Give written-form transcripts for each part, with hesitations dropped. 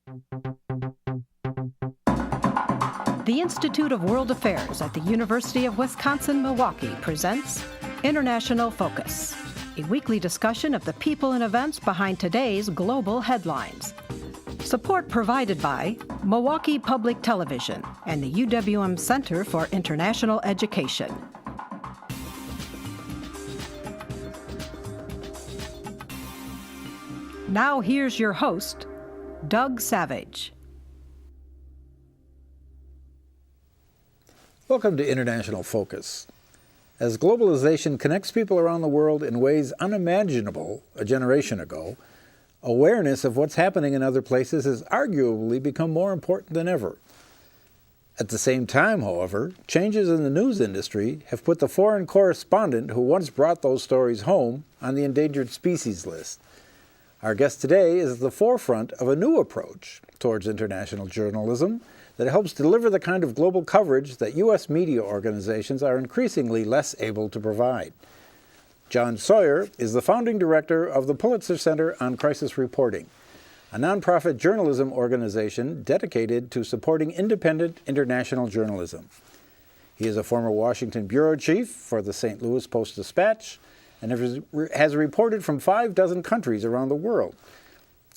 The Institute of World Affairs at the University of Wisconsin-Milwaukee presents International Focus, a weekly discussion of the people and events behind today's global headlines. Support provided by Milwaukee Public Television and the UWM Center for International Education. Now here's your host, Doug Savage. Welcome to International Focus. As globalization connects people around the world in ways unimaginable a generation ago, awareness of what's happening in other places has arguably become more important than ever. At the same time, however, changes in the news industry have put the foreign correspondent who once brought those stories home on the endangered species list. Our guest today is at the forefront of a new approach towards international journalism that helps deliver the kind of global coverage that U.S. media organizations are increasingly less able to provide. Jon Sawyer is the founding director of the Pulitzer Center on Crisis Reporting, a nonprofit journalism organization dedicated to supporting independent international journalism. He is a former Washington bureau chief for the St. Louis Post-Dispatch and has reported from 6 countries around the world.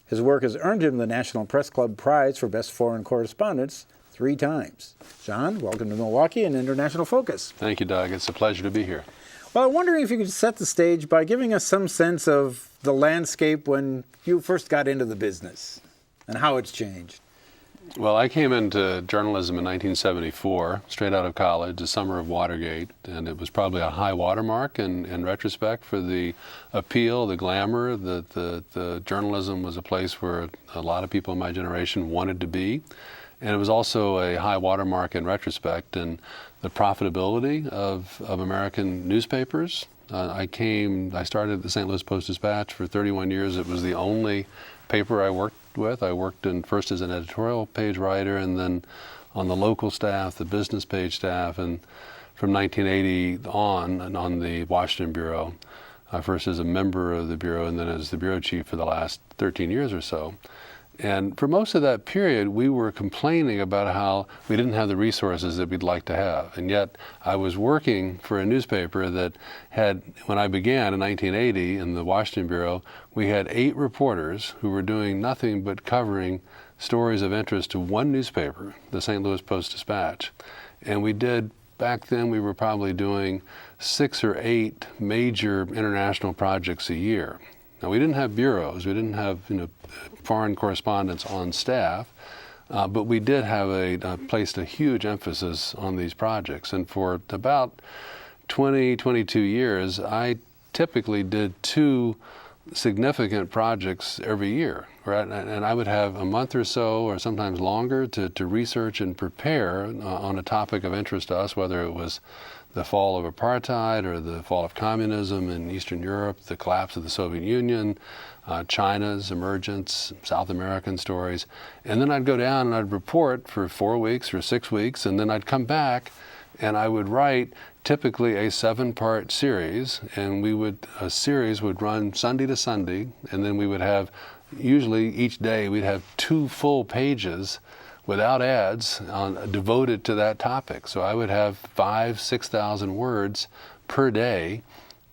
His work has earned him the National Press Club Prize for Best Foreign Correspondence 3 times. Jon, welcome to Milwaukee and International Focus. Thank you, Doug. It's a pleasure to be here. Well, I'm wondering if you could set the stage by giving us some sense of the landscape when you first got into the business and how it's changed. Well, I came into journalism in 1974, straight out of college, the summer of Watergate, and it was probably a high watermark in retrospect for the appeal, the glamour. The journalism was a place where a lot of people in my generation wanted to be, and it was also a high watermark in retrospect in the profitability of American newspapers. I started at the St. Louis Post-Dispatch for 31 years. It was the only paper I worked with. I worked first as an editorial page writer and then on the local staff, the business page staff, and from 1980 on the Washington Bureau, first as a member of the Bureau and then as the bureau chief for the last 13 years or so. And for most of that period, we were complaining about how we didn't have the resources that we'd like to have. And yet I was working for a newspaper that had, when I began in 1980 in the Washington Bureau, we had 8 reporters who were doing nothing but covering stories of interest to one newspaper, the St. Louis Post-Dispatch. And back then we were probably doing 6 or 8 major international projects a year. Now, we didn't have bureaus, we didn't have foreign correspondents on staff, but we did have placed a huge emphasis on these projects. And for about 22 years, I typically did 2 significant projects every year, right? And I would have a month or so, or sometimes longer, to research and prepare on a topic of interest to us, whether it was the fall of apartheid or the fall of communism in Eastern Europe, the collapse of the Soviet Union, China's emergence, South American stories. And then I'd go down and I'd report for 4 weeks or 6 weeks, and then I'd come back and I would write typically a 7-part series, and a series would run Sunday to Sunday, and then we would have, usually each day, we'd have 2 full pages without ads devoted to that topic. So I would have 5,000-6,000 words per day,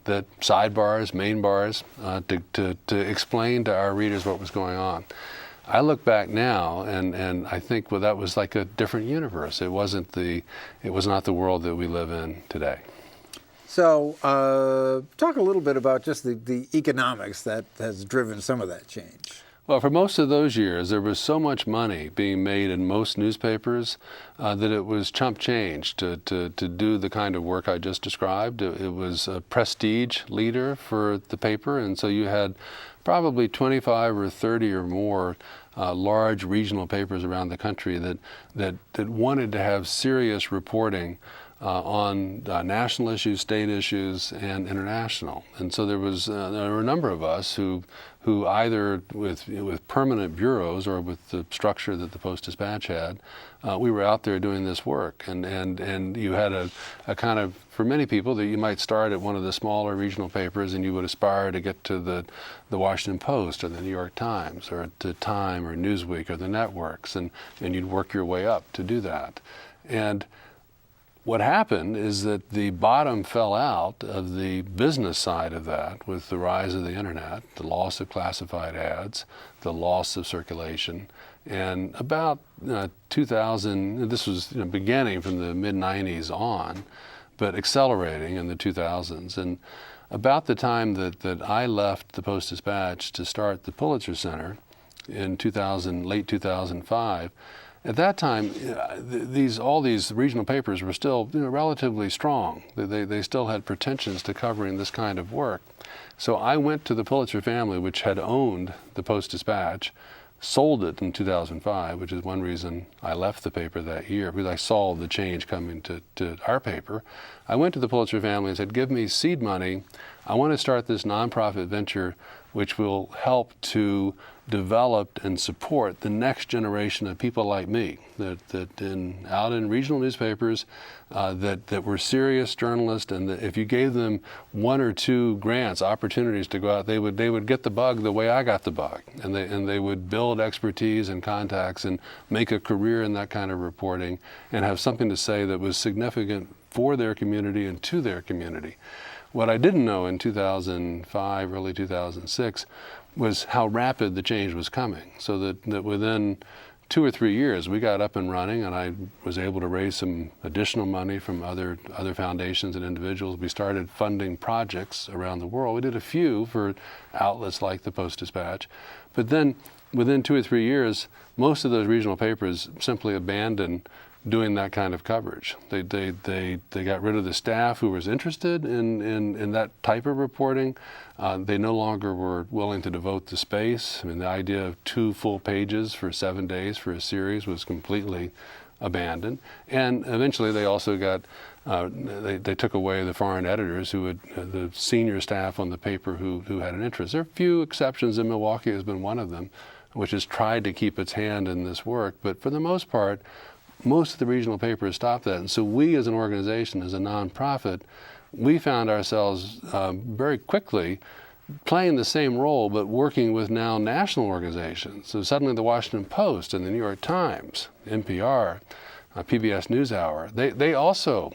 that sidebars, main bars, to explain to our readers what was going on. I look back now and I think, well, that was like a different universe. It was not the world that we live in today. So talk a little bit about just the economics that has driven some of that change. Well, for most of those years, there was so much money being made in most newspapers that it was chump change to do the kind of work I just described. It was a prestige leader for the paper, and so you had probably 25 or 30 or more large regional papers around the country that wanted to have serious reporting on national issues, state issues, and international. And so there were a number of us who either with permanent bureaus or with the structure that the Post-Dispatch had, we were out there doing this work. And you had a kind of, for many people, that you might start at one of the smaller regional papers and you would aspire to get to the Washington Post or the New York Times or to Time or Newsweek or the networks, and you'd work your way up to do that. And what happened is that the bottom fell out of the business side of that with the rise of the internet, the loss of classified ads, the loss of circulation. And about 2000, this was beginning from the mid-90s on, but accelerating in the 2000s. And about the time that I left the Post-Dispatch to start the Pulitzer Center in late 2005, at that time, all these regional papers were still relatively strong. They still had pretensions to covering this kind of work. So I went to the Pulitzer family, which had owned the Post-Dispatch, sold it in 2005, which is one reason I left the paper that year, because I saw the change coming to our paper. I went to the Pulitzer family and said, give me seed money. I want to start this nonprofit venture which will help to develop and support the next generation of people like me out in regional newspapers that were serious journalists, and that if you gave them one or two grants, opportunities to go out, they would get the bug the way I got the bug, and they would build expertise and contacts and make a career in that kind of reporting and have something to say that was significant for their community and to their community. What I didn't know in 2005, early 2006, was how rapid the change was coming. So that within 2 or 3 years, we got up and running, and I was able to raise some additional money from other foundations and individuals. We started funding projects around the world. We did a few for outlets like the Post-Dispatch. But then within 2 or 3 years, most of those regional papers simply abandoned doing that kind of coverage. They got rid of the staff who was interested in that type of reporting. They no longer were willing to devote the space. I mean, the idea of 2 full pages for 7 days for a series was completely abandoned. And eventually they also got, they took away the foreign editors the senior staff on the paper who had an interest. There are a few exceptions, and Milwaukee has been one of them, which has tried to keep its hand in this work. But for the most part, most of the regional papers stopped that. And so we as an organization, as a nonprofit, we found ourselves very quickly playing the same role, but working with now national organizations. So suddenly the Washington Post and the New York Times, NPR, PBS NewsHour, they also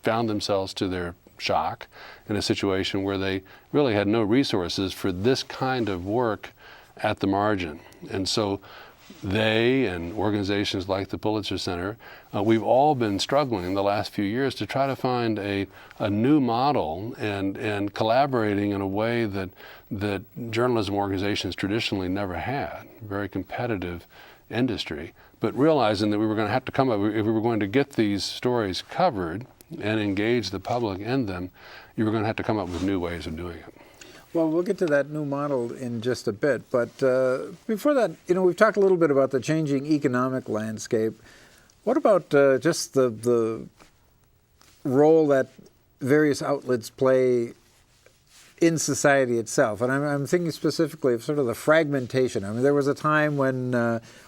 found themselves, to their shock, in a situation where they really had no resources for this kind of work at the margin. And so they and organizations like the Pulitzer Center, we've all been struggling in the last few years to try to find a new model and collaborating in a way that journalism organizations traditionally never had. Very competitive industry, but realizing that we were going to have to come up, if we were going to get these stories covered and engage the public in them, you were going to have to come up with new ways of doing it. Well, we'll get to that new model in just a bit, but before that, we've talked a little bit about the changing economic landscape. What about just the role that various outlets play in society itself? And I'm thinking specifically of sort of the fragmentation. I mean, there was a time when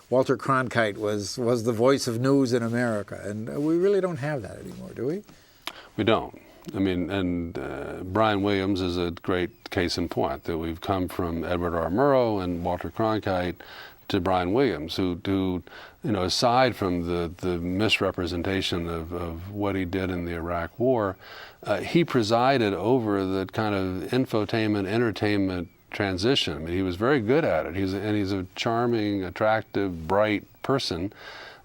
Walter Cronkite was the voice of news in America, and we really don't have that anymore, do we? We don't. I mean, and Brian Williams is a great case in point, that we've come from Edward R. Murrow and Walter Cronkite to Brian Williams, who aside from the misrepresentation of what he did in the Iraq War, he presided over the kind of infotainment, entertainment transition. I mean, he was very good at it. He's a charming, attractive, bright person.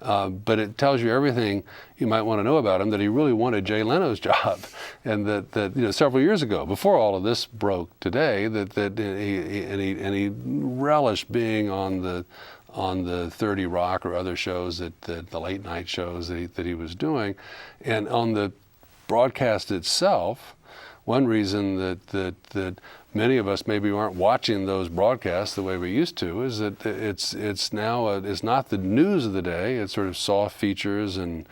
But it tells you everything you might want to know about him, that he really wanted Jay Leno's job, and that several years ago, before all of this broke today, that he relished being on the 30 Rock or other shows, the late night shows that he was doing, and on the broadcast itself. One reason that many of us maybe aren't watching those broadcasts the way we used to, is that it's now it's not the news of the day. It's sort of soft features and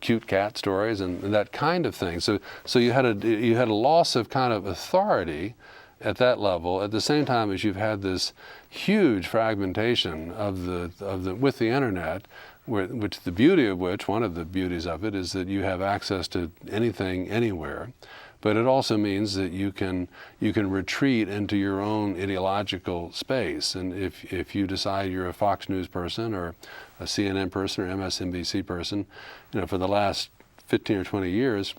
cute cat stories and that kind of thing. So you had a loss of kind of authority at that level, at the same time as you've had this huge fragmentation of the with the internet, which the beauty of which, one of the beauties of it, is that you have access to anything, anywhere. But it also means that you can retreat into your own ideological space. And if you decide you're a Fox News person or a CNN person or MSNBC person, for the last 15 or 20 years,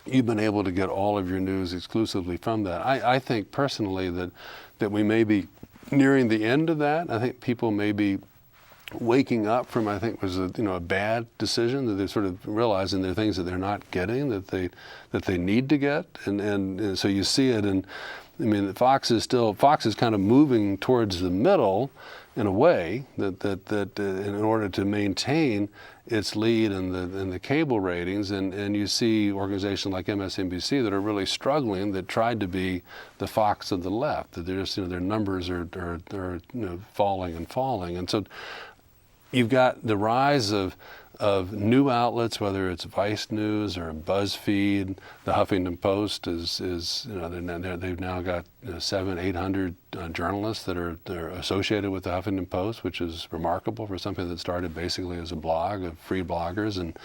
you've been able to get all of your news exclusively from that. I think personally that we may be nearing the end of that. I think people may be waking up from, I think, was a bad decision, that they're sort of realizing there are things that they're not getting that they need to get, and so you see it. And I mean, Fox is kind of moving towards the middle in a way that in order to maintain its lead in the cable ratings, and you see organizations like MSNBC that are really struggling, that tried to be the Fox of the left, that they're just their numbers are falling and falling, and so you've got the rise of new outlets, whether it's Vice News or BuzzFeed. The Huffington Post is they've now got 700-800 journalists that are associated with the Huffington Post, which is remarkable for something that started basically as a blog of free bloggers. And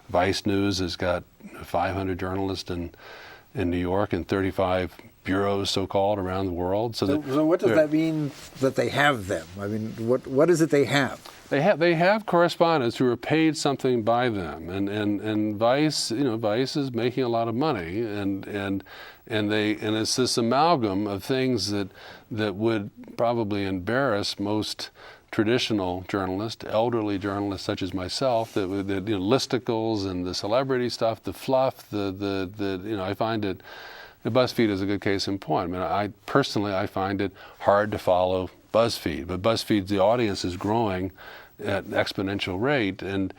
Vice News has got 500 journalists in New York and 35 bureaus, so-called, around the world. So what does that mean that they have them? I mean, what is it they have? They have correspondents who are paid something by them, and Vice is making a lot of money, and it's this amalgam of things that would probably embarrass most traditional journalists, elderly journalists such as myself, that listicles and the celebrity stuff, the fluff, I find it. BuzzFeed is a good case in point. I mean, I find it hard to follow BuzzFeed, but BuzzFeed's the audience is growing at an exponential rate, and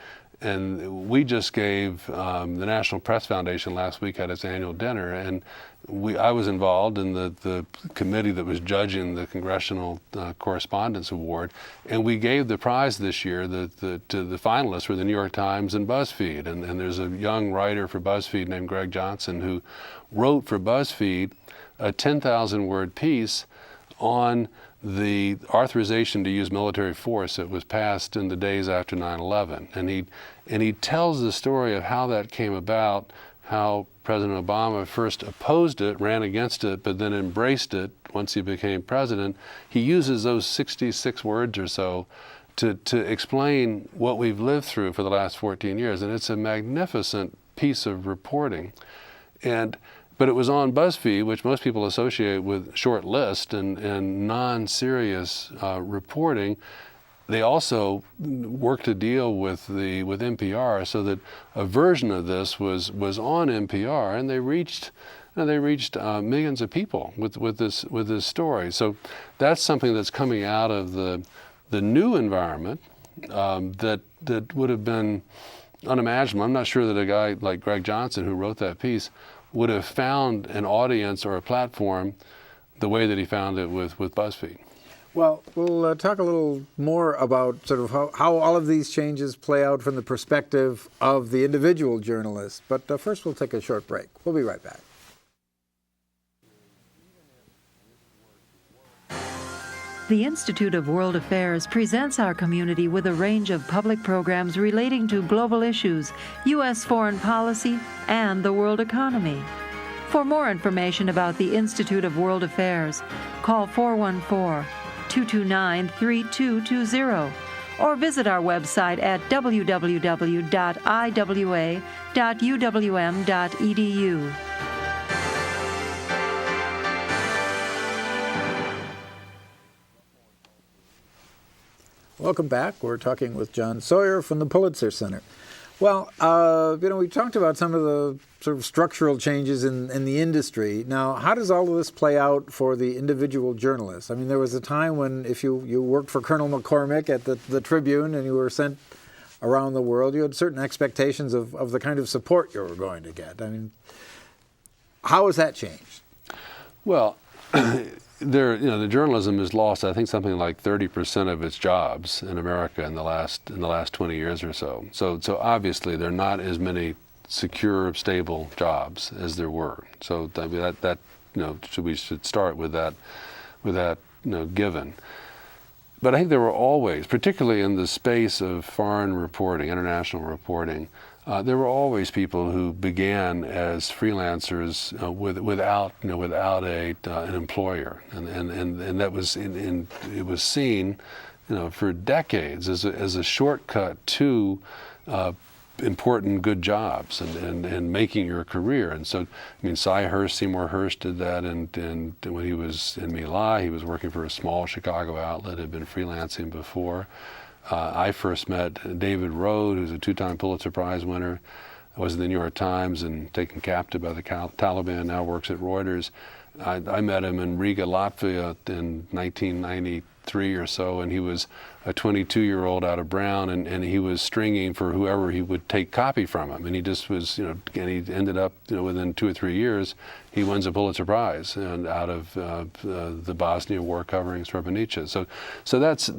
we just gave the National Press Foundation last week had its annual dinner, and I was involved in the committee that was judging the Congressional Correspondence Award, and we gave the prize this year to the finalists were the New York Times and BuzzFeed, and there's a young writer for BuzzFeed named Greg Johnson who wrote for BuzzFeed a 10,000-word piece on the authorization to use military force that was passed in the days after 9/11, and he tells the story of how that came about, how President Obama first opposed it, ran against it, but then embraced it once he became president. He uses those 66 words or so to explain what we've lived through for the last 14 years, and it's a magnificent piece of reporting. But it was on BuzzFeed, which most people associate with short list and non-serious reporting. They also worked a deal with NPR so that a version of this was on NPR, and they reached millions of people with this story. So that's something that's coming out of the new environment that would have been unimaginable. I'm not sure that a guy like Greg Johnson, who wrote that piece, would have found an audience or a platform the way that he found it with BuzzFeed. Well, we'll talk a little more about sort of how all of these changes play out from the perspective of the individual journalist. But first we'll take a short break. We'll be right back. The Institute of World Affairs presents our community with a range of public programs relating to global issues, U.S. foreign policy, and the world economy. For more information about the Institute of World Affairs, call 414-229-3220 or visit our website at www.iwa.uwm.edu. Welcome back. We're talking with Jon Sawyer from the Pulitzer Center. Well, we talked about some of the sort of structural changes in the industry. Now, how does all of this play out for the individual journalist? I mean, there was a time when if you worked for Colonel McCormick at the Tribune and you were sent around the world, you had certain expectations of the kind of support you were going to get. I mean, how has that changed? Well, the journalism has lost, I think, something like 30% of its jobs in America in the last 20 years or so. So obviously there are not as many secure, stable jobs as there were. So I mean, that we should start with that given. But I think there were always, particularly in the space of foreign reporting, international reporting, there were always people who began as freelancers without an employer, and that was it was seen, for decades as a shortcut to important good jobs and making your career. And so, I mean, Seymour Hersh did that, and when he was in My Lai, he was working for a small Chicago outlet, had been freelancing before. I first met David Rode, who's a 2-time Pulitzer Prize winner. I was in the New York Times and taken captive by the Taliban, now works at Reuters. I met him in Riga, Latvia in 1993 or so, and he was a 22-year-old out of Brown, and he was stringing for whoever he would take copy from him. And he just was, and he ended up, within 2 or 3 years, he wins a Pulitzer Prize and out of the Bosnia war covering Srebrenica. So that's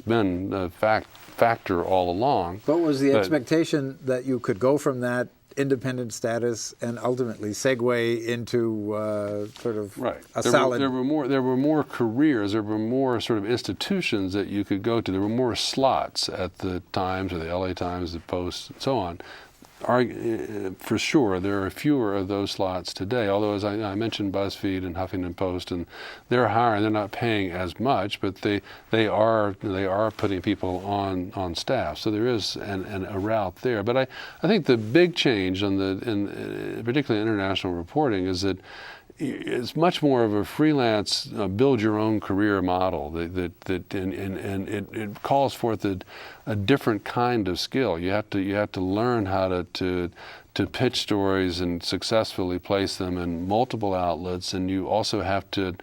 been a factor all along. What was the expectation that you could go from that independent status and ultimately segue into sort of a solid... There were more careers, there were more sort of institutions that you could go to. There were more slots at the Times or the LA Times, the Post, and so on. For sure, there are fewer of those slots today, although as I mentioned BuzzFeed and Huffington Post, and they're hiring, they're not paying as much, but they are putting people on staff. So there is a route there. But I think the big change in particularly international reporting is that it's much more of a freelance build your own career model and it calls forth a different kind of skill. You have to learn how to pitch stories and successfully place them in multiple outlets, and you also have to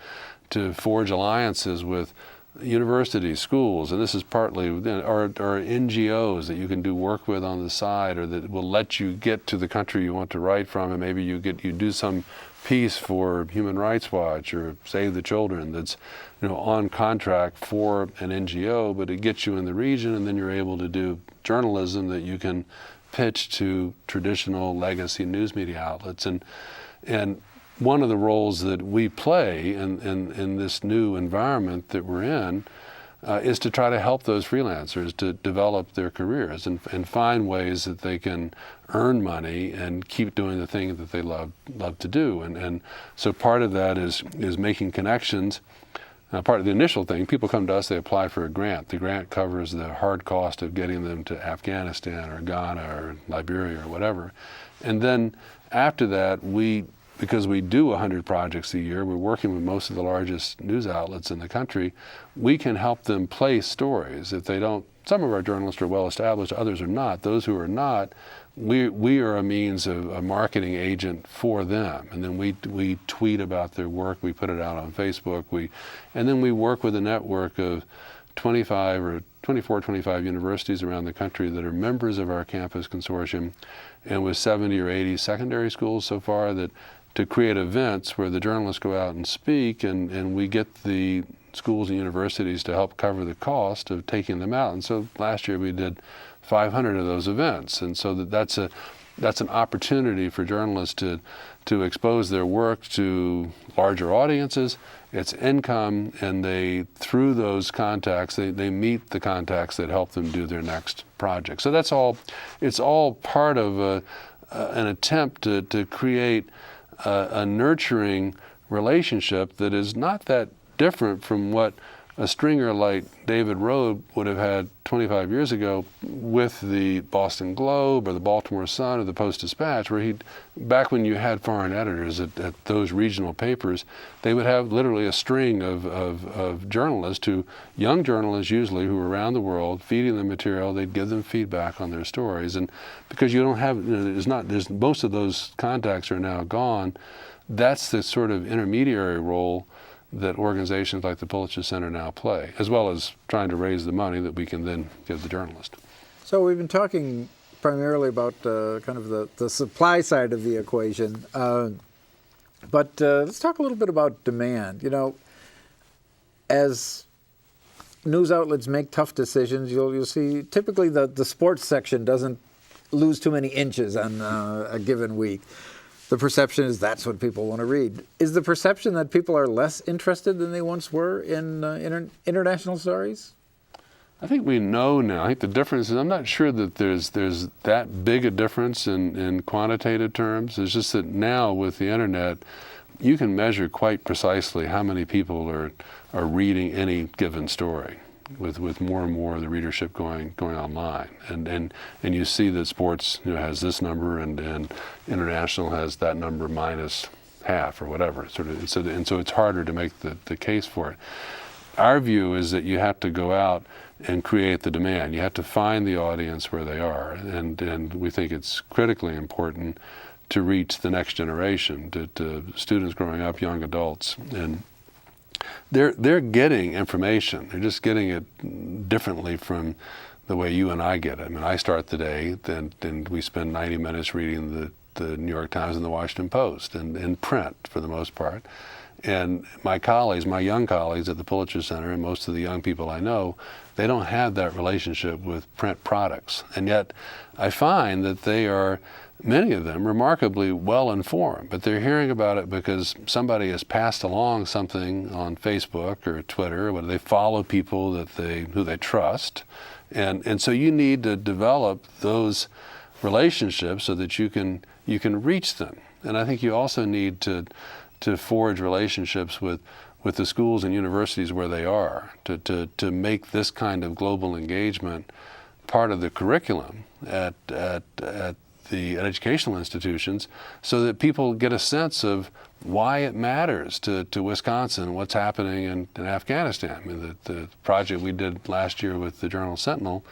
forge alliances with universities, schools, and this is partly or NGOs that you can do work with on the side, or that will let you get to the country you want to write from, and maybe you do some piece for Human Rights Watch or Save the Children that's on contract for an NGO, but it gets you in the region, and then you're able to do journalism that you can pitch to traditional legacy news media outlets. And one of the roles that we play in this new environment that we're in is to try to help those freelancers to develop their careers and find ways that they can earn money and keep doing the thing that they love to do. And so part of that is making connections. Part of the initial thing, people come to us, they apply for a grant. The grant covers the hard cost of getting them to Afghanistan or Ghana or Liberia or whatever. And then after that, because we do 100 projects a year, we're working with most of the largest news outlets in the country, we can help them place stories. If they don't, some of our journalists are well established, others are not. Those who are not, we are a means of a marketing agent for them. And then we tweet about their work, we put it out on Facebook, and then we work with a network of 24, 25 universities around the country that are members of our campus consortium, and with 70 or 80 secondary schools so far, to create events where the journalists go out and speak, and we get the schools and universities to help cover the cost of taking them out. And so last year we did 500 of those events. And so that's an opportunity for journalists to expose their work to larger audiences. It's income, and through those contacts, they meet the contacts that help them do their next project. So it's all part of an attempt to create a nurturing relationship that is not that different from what a stringer like David Rode would have had 25 years ago with the Boston Globe or the Baltimore Sun or the Post-Dispatch, where back when you had foreign editors at those regional papers, they would have literally a string of journalists, young journalists usually, who were around the world feeding them material. They'd give them feedback on their stories, and because you don't have, there's most of those contacts are now gone. That's the sort of intermediary role that organizations like the Pulitzer Center now play, as well as trying to raise the money that we can then give the journalist. So we've been talking primarily about kind of the supply side of the equation. But let's talk a little bit about demand. You know, as news outlets make tough decisions, you'll see typically the sports section doesn't lose too many inches on a given week. The perception is that's what people want to read. Is the perception that people are less interested than they once were in international stories? I think we know now. I think the difference is I'm not sure that there's that big a difference in quantitative terms. It's just that now with the internet, you can measure quite precisely how many people are reading any given story, with more and more of the readership going online, and you see that sports has this number and international has that number minus half or whatever. And so it's harder to make the case for it. Our view is that you have to go out and create the demand. You have to find the audience where they are, and we think it's critically important to reach the next generation, to students growing up, young adults, and they're getting information. They're just getting it differently from the way you and I get it. I mean, I start the day, then we spend 90 minutes reading the New York Times and the Washington Post, and in print for the most part. And my young colleagues at the Pulitzer Center, and most of the young people I know, they don't have that relationship with print products. And yet I find that they are, many of them, remarkably well informed, but they're hearing about it because somebody has passed along something on Facebook or Twitter, where they follow people who they trust. And so you need to develop those relationships so that you can reach them. And I think you also need to forge relationships with the schools and universities where they are, to make this kind of global engagement part of the curriculum at the educational institutions, so that people get a sense of why it matters to Wisconsin, what's happening in Afghanistan. I mean, the project we did last year with the Journal Sentinel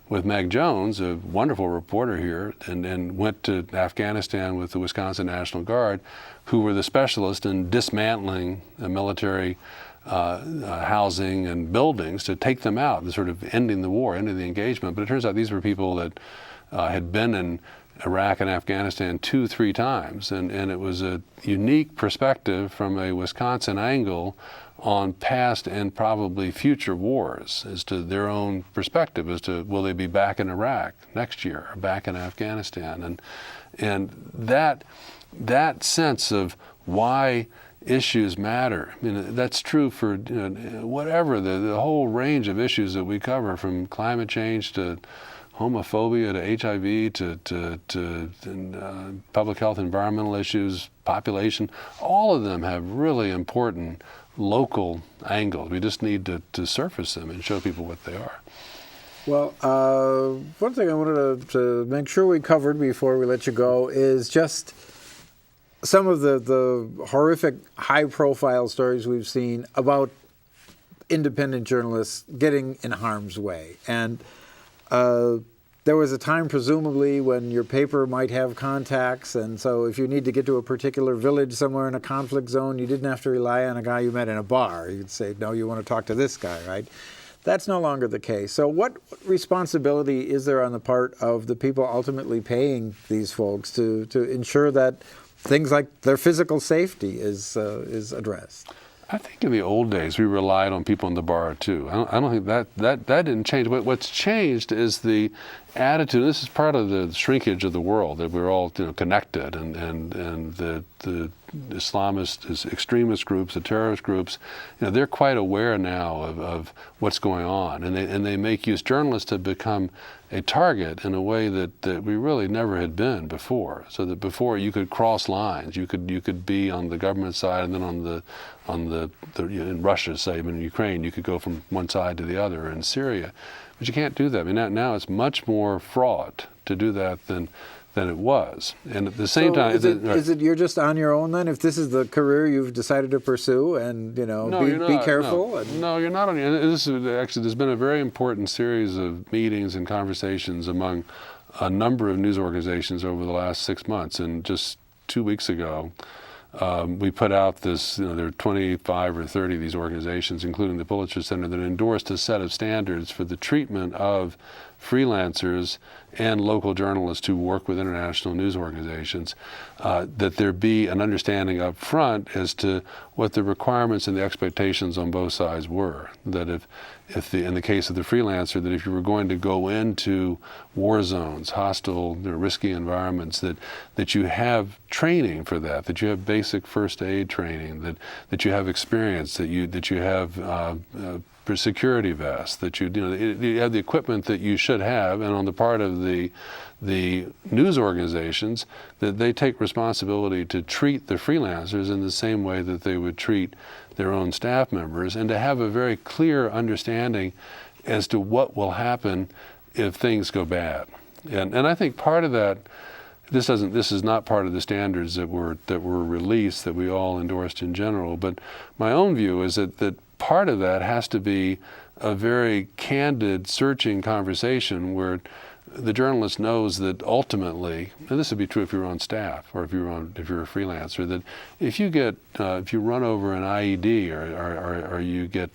with Meg Jones, a wonderful reporter here, and went to Afghanistan with the Wisconsin National Guard, who were the specialists in dismantling military housing and buildings to take them out, and sort of ending the war, ending the engagement. But it turns out these were people that had been in Iraq and Afghanistan 2-3 times, and it was a unique perspective from a Wisconsin angle on past and probably future wars, as to their own perspective as to will they be back in Iraq next year or back in Afghanistan, and that sense of why issues matter. I mean, that's true for whatever the whole range of issues that we cover, from climate change to homophobia to HIV to public health, environmental issues, population. All of them have really important local angles. We just need to surface them and show people what they are. Well, one thing I wanted to make sure we covered before we let you go is just some of the horrific, high-profile stories we've seen about independent journalists getting in harm's way. And there was a time, presumably, when your paper might have contacts, and so if you need to get to a particular village somewhere in a conflict zone, you didn't have to rely on a guy you met in a bar. You'd say, no, you want to talk to this guy, right? That's no longer the case. So what responsibility is there on the part of the people ultimately paying these folks to ensure that things like their physical safety is addressed? I think in the old days we relied on people in the bar too. I don't think that didn't change. What's changed is the attitude. This is part of the shrinkage of the world, that we're all connected, and the Islamist, extremist groups, the terrorist groups, they're quite aware now of what's going on, and they make use. Journalists have become a target in a way that we really never had been before. So that before you could cross lines, you could be on the government side, and then on the in Russia, say, in Ukraine, you could go from one side to the other, in Syria, but you can't do that. I mean, now it's much more fraught to do that than it was. And at the same time, is it you're just on your own then? If this is the career you've decided to pursue, and be careful. No, you're not on your own. This is actually, there's been a very important series of meetings and conversations among a number of news organizations over the last 6 months. And just 2 weeks ago, we put out this, there are 25 or 30 of these organizations, including the Pulitzer Center, that endorsed a set of standards for the treatment of freelancers and local journalists who work with international news organizations, that there be an understanding up front as to what the requirements and the expectations on both sides were. That in the case of the freelancer, that if you were going to go into war zones, hostile, risky environments, that you have training for that you have basic first aid training, that you have experience, that you have security vests, that you have the equipment that you should have, and on the part of the news organizations, that they take responsibility to treat the freelancers in the same way that they would treat their own staff members, and to have a very clear understanding as to what will happen if things go bad. And I think part of that, this is not part of the standards that were released that we all endorsed in general, but my own view is that part of that has to be a very candid, searching conversation where the journalist knows that ultimately, and this would be true if you're on staff or if you're a freelancer, that if you run over an IED or you get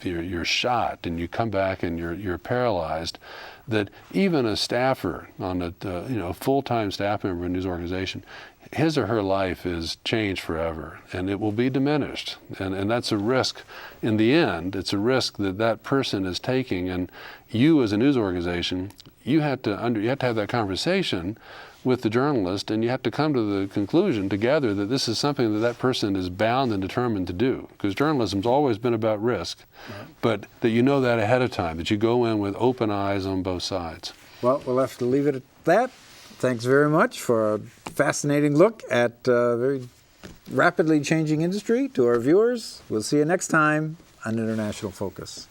you're shot and you come back and you're paralyzed, that even a staffer on a full-time staff member in a news organization, his or her life is changed forever, and it will be diminished, and that's a risk. In the end, it's a risk that person is taking, and you as a news organization, you have to have that conversation with the journalist, and you have to come to the conclusion together that this is something that person is bound and determined to do, because journalism's always been about risk, but that you know that ahead of time, that you go in with open eyes on both sides. Well, we'll have to leave it at that. Thanks very much for a fascinating look at a very rapidly changing industry. To our viewers, we'll see you next time on International Focus.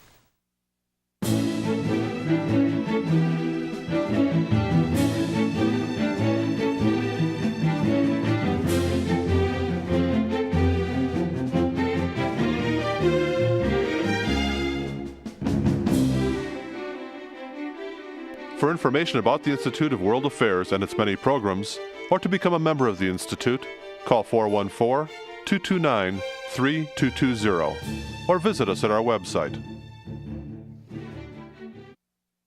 For information about the Institute of World Affairs and its many programs, or to become a member of the Institute, call 414-229-3220 or visit us at our website,